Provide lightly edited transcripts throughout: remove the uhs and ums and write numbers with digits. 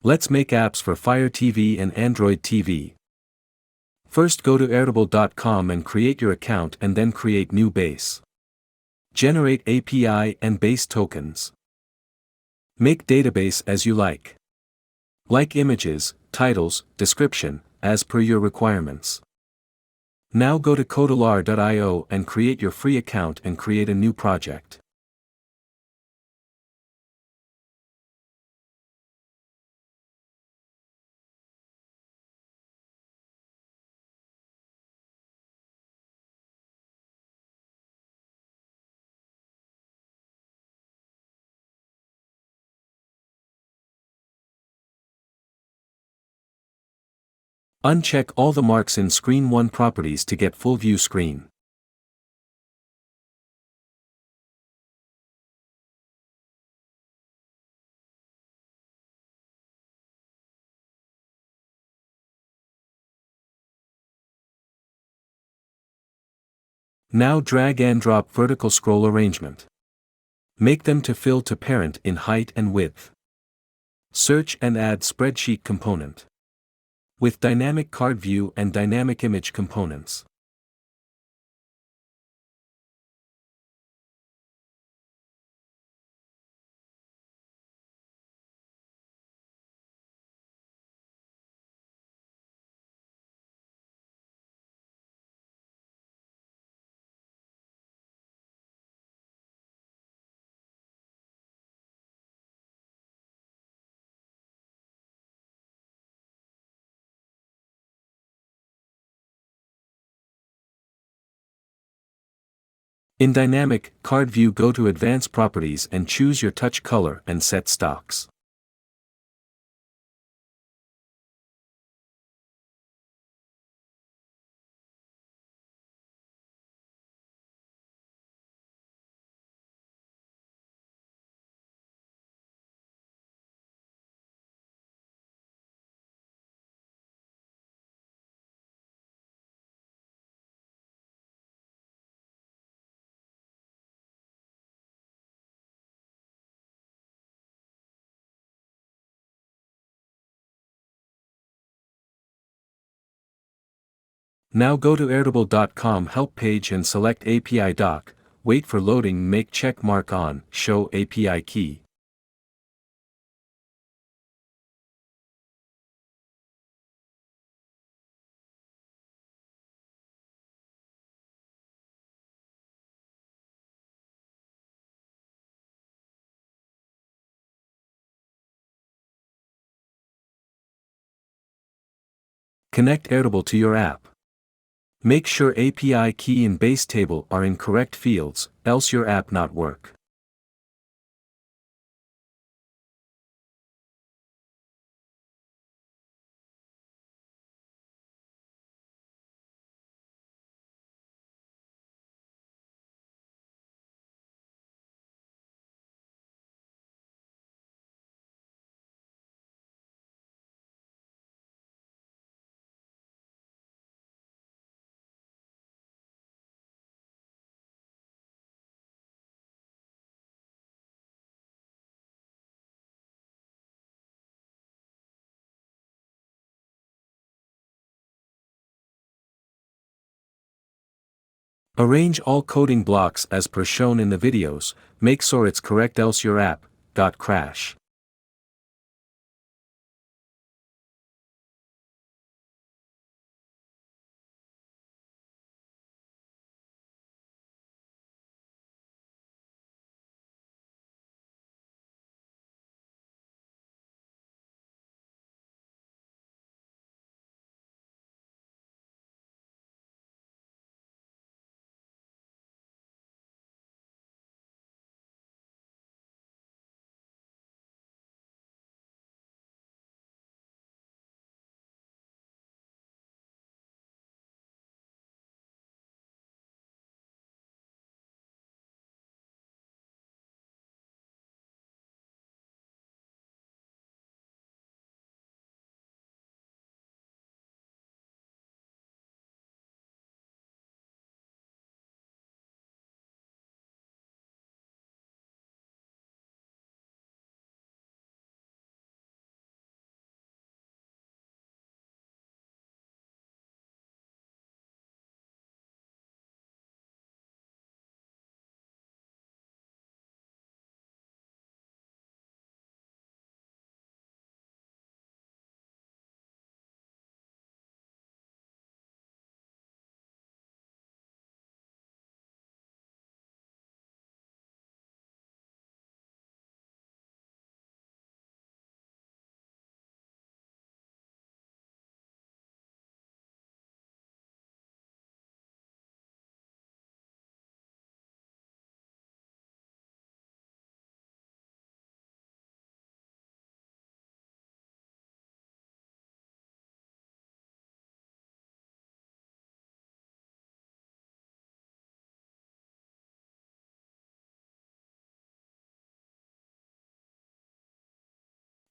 Let's make apps for Fire TV and Android TV. First go to airtable.com and create your account and then create new base. Generate API and base tokens. Make database as you like. Like images, titles, description, as per your requirements. Now go to codealar.io and create your free account and create a new project. Uncheck all the marks in Screen 1 properties to get full view screen. Now drag and drop vertical scroll arrangement. Make them to fill to parent in height and width. Search and add spreadsheet component. With dynamic card view and dynamic image components. In dynamic card view, go to advanced properties and choose your touch color and set stocks. Now go to airtable.com help page and select API doc, wait for loading, make check mark on, show API key. Connect Airtable to your app. Make sure API key and base table are in correct fields, else your app not work. Arrange all coding blocks as per shown in the videos, make sure it's correct, else your app got crash.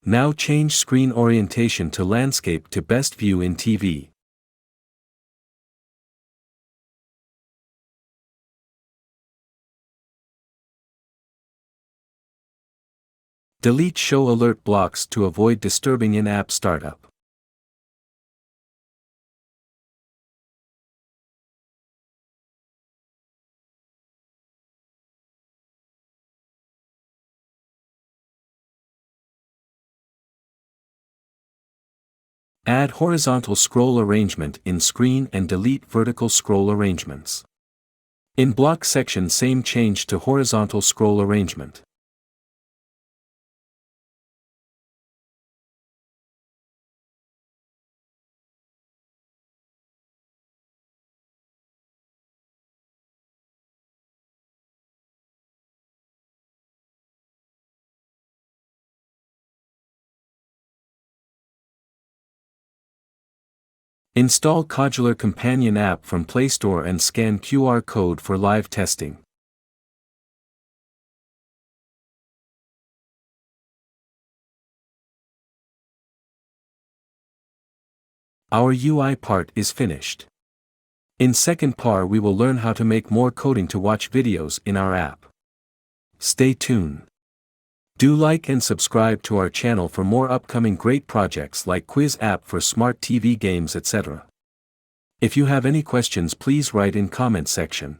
Now change screen orientation to landscape to best view in TV. Delete show alert blocks to avoid disturbing in-app startup. Add horizontal scroll arrangement in screen and delete vertical scroll arrangements. In block section same change to horizontal scroll arrangement. Install Modular Companion app from Play Store and scan QR code for live testing. Our UI part is finished. In second part we will learn how to make more coding to watch videos in our app. Stay tuned. Do like and subscribe to our channel for more upcoming great projects like quiz app for smart TV games etc. If you have any questions please write in comment section.